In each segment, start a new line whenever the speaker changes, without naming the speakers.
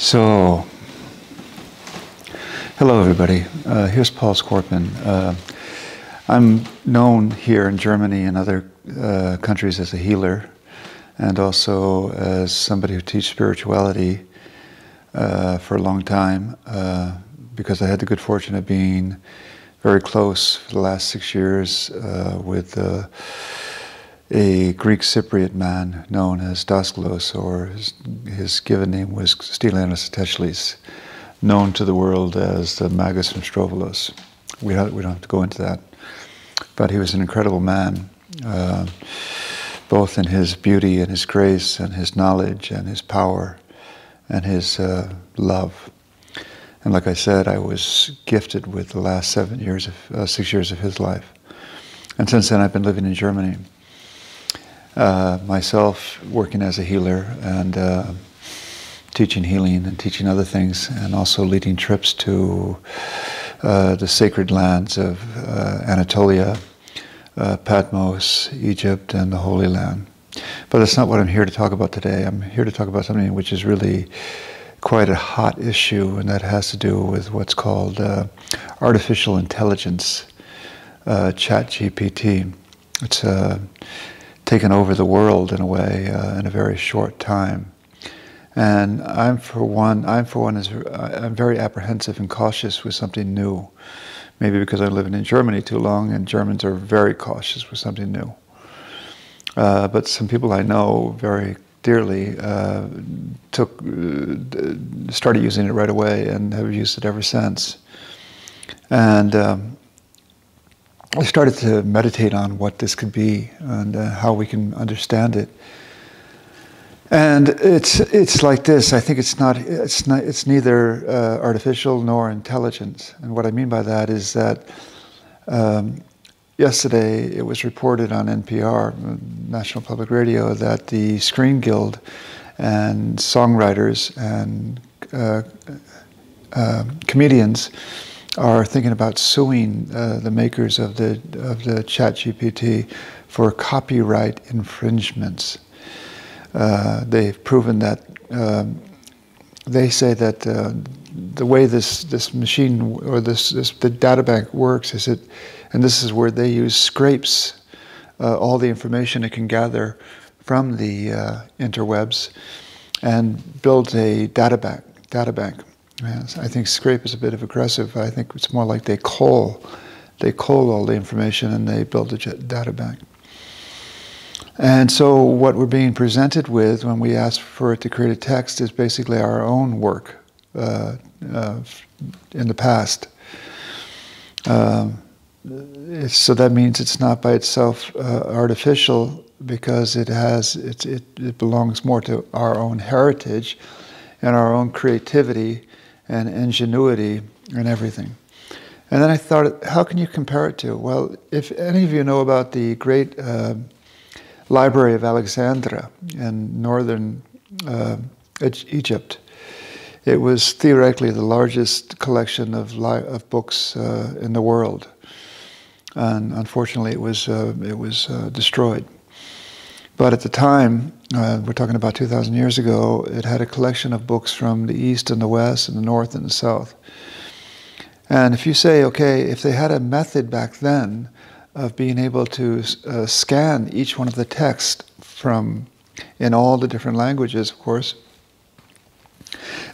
So, hello everybody. Here's Paul Scorpion. I'm known here in Germany and other countries as a healer, and also as somebody who teaches spirituality for a long time, because I had the good fortune of being very close for the last 6 years with a Greek Cypriot man known as Daskalos, or his given name was Stylianos Ateshlis, known to the world as the Magus from Strovolos. We don't have to go into that, but he was an incredible man, both in his beauty and his grace and his knowledge and his power and his love. And like I said, I was gifted with the last 6 years of his life. And since then I've been living in Germany. Myself working as a healer and teaching healing and teaching other things, and also leading trips to the sacred lands of Anatolia, Patmos, Egypt, and the Holy Land. But that's not what I'm here to talk about today. I'm here to talk about something which is really quite a hot issue, and that has to do with what's called artificial intelligence, ChatGPT. It's taken over the world in a way in a very short time. And I'm very apprehensive and cautious with something new. Maybe because I'm living in Germany too long, and Germans are very cautious with something new. But some people I know very dearly started using it right away and have used it ever since. And I started to meditate on what this could be and how we can understand it. And it's like this. I think it's neither artificial nor intelligence. And what I mean by that is that yesterday it was reported on NPR, National Public Radio, that the Screen Guild and songwriters and comedians are thinking about suing the makers of the ChatGPT for copyright infringements. They've proven that they say that the way this machine or the data bank works is and this is where they use scrapes all the information it can gather from the interwebs and builds a data bank. Yes, I think scrape is a bit of aggressive. I think it's more like they cull all the information and they build a data bank. And so what we're being presented with when we ask for it to create a text is basically our own work in the past. So that means it's not by itself artificial, because it belongs more to our own heritage and our own creativity and ingenuity and everything. And then I thought, how can you compare it to? Well, if any of you know about the great Library of Alexandria in northern Egypt, it was theoretically the largest collection of books in the world. And unfortunately it was destroyed. But at the time, we're talking about 2,000 years ago, it had a collection of books from the east and the west and the north and the south. And if you say, okay, if they had a method back then of being able to scan each one of the texts in all the different languages, of course,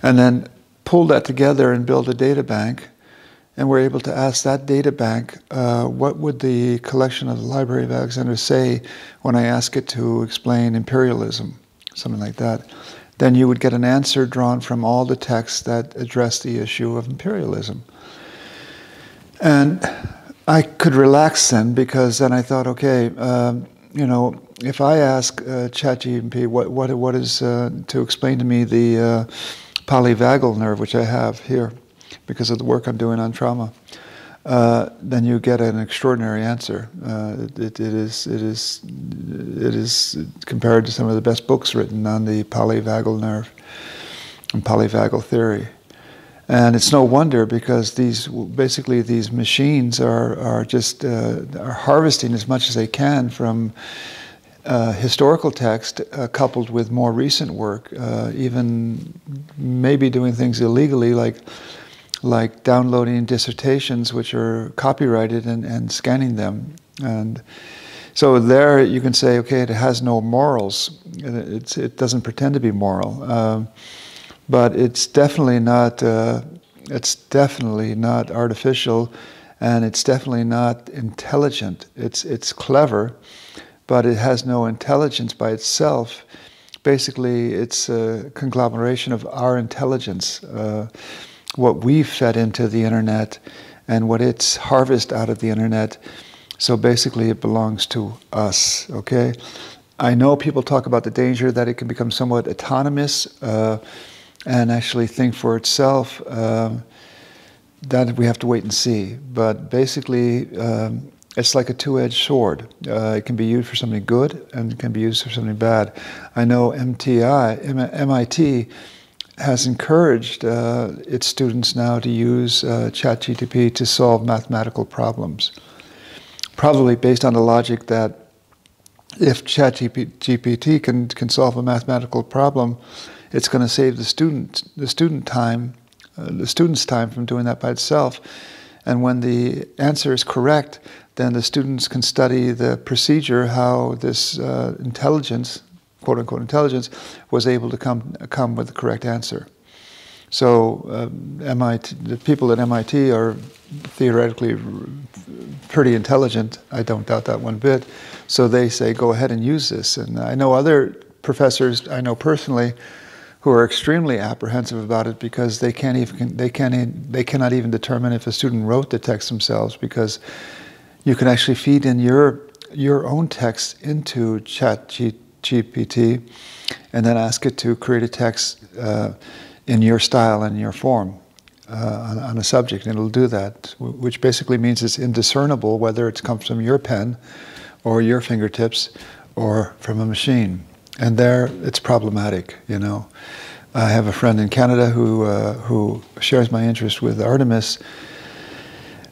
and then pull that together and build a data bank, and we're able to ask that data bank, what would the collection of the Library of Alexandria say when I ask it to explain imperialism, something like that, then you would get an answer drawn from all the texts that address the issue of imperialism. And I could relax then, because then I thought, okay, if I ask ChatGPT what is to explain to me the polyvagal nerve, which I have here, because of the work I'm doing on trauma, then you get an extraordinary answer. It is compared to some of the best books written on the polyvagal nerve and polyvagal theory. And it's no wonder, because these machines are harvesting as much as they can from historical text coupled with more recent work, even maybe doing things illegally, like downloading dissertations which are copyrighted and scanning them. And so there you can say, okay, it has no morals. It doesn't pretend to be moral, but it's definitely not. It's definitely not artificial, and it's definitely not intelligent. It's clever, but it has no intelligence by itself. Basically, it's a conglomeration of our intelligence, what we've fed into the internet, and what it's harvested out of the internet. So basically, it belongs to us, okay? I know people talk about the danger that it can become somewhat autonomous and actually think for itself. That we have to wait and see. But basically, it's like a two-edged sword. It can be used for something good and it can be used for something bad. I know MIT has encouraged its students now to use ChatGPT to solve mathematical problems. Probably based on the logic that if ChatGPT can solve a mathematical problem, it's going to save the student's time from doing that by itself. And when the answer is correct, then the students can study the procedure, how this intelligence, quote unquote intelligence, was able to come with the correct answer. So the people at MIT are theoretically pretty intelligent. I don't doubt that one bit. So they say, go ahead and use this. And I know other professors I know personally who are extremely apprehensive about it because they cannot even determine if a student wrote the text themselves, because you can actually feed in your own text into ChatGPT and then ask it to create a text in your style and your form on a subject, and it'll do that, which basically means it's indiscernible whether it comes from your pen or your fingertips or from a machine. And there, it's problematic, you know. I have a friend in Canada who shares my interest with Artemis,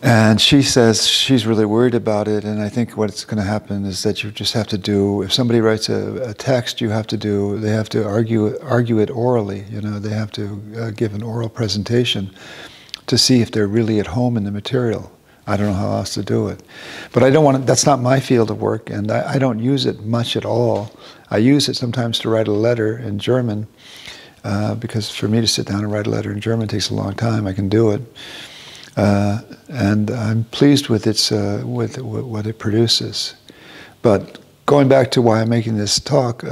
and she says she's really worried about it. And I think what's going to happen is that you just have to do, if somebody writes a text, they have to argue it orally. You know, they have to give an oral presentation to see if they're really at home in the material. I don't know how else to do it. But I don't want to, that's not my field of work, and I don't use it much at all. I use it sometimes to write a letter in German, because for me to sit down and write a letter in German takes a long time. I can do it. And I'm pleased with with what it produces. But going back to why I'm making this talk,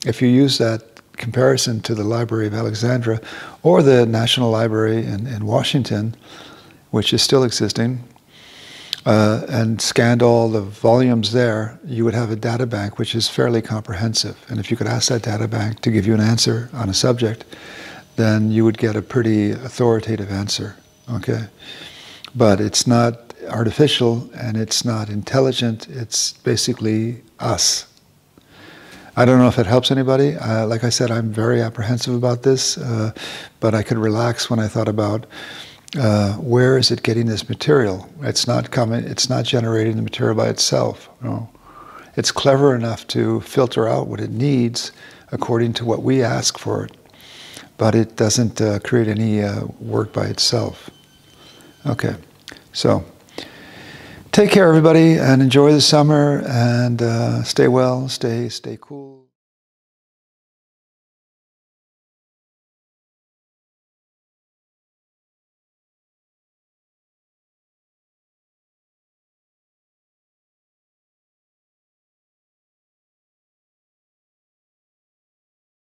if you use that comparison to the Library of Alexandria or the National Library in Washington, which is still existing, and scanned all the volumes there, you would have a data bank which is fairly comprehensive. And if you could ask that data bank to give you an answer on a subject, then you would get a pretty authoritative answer, okay? But it's not artificial and it's not intelligent, it's basically us. I don't know if it helps anybody. Like I said, I'm very apprehensive about this, but I could relax when I thought about where is it getting this material? It's not generating the material by itself. No. It's clever enough to filter out what it needs according to what we ask for it, but it doesn't create any work by itself. Okay, so take care, everybody, and enjoy the summer, and stay well, stay cool.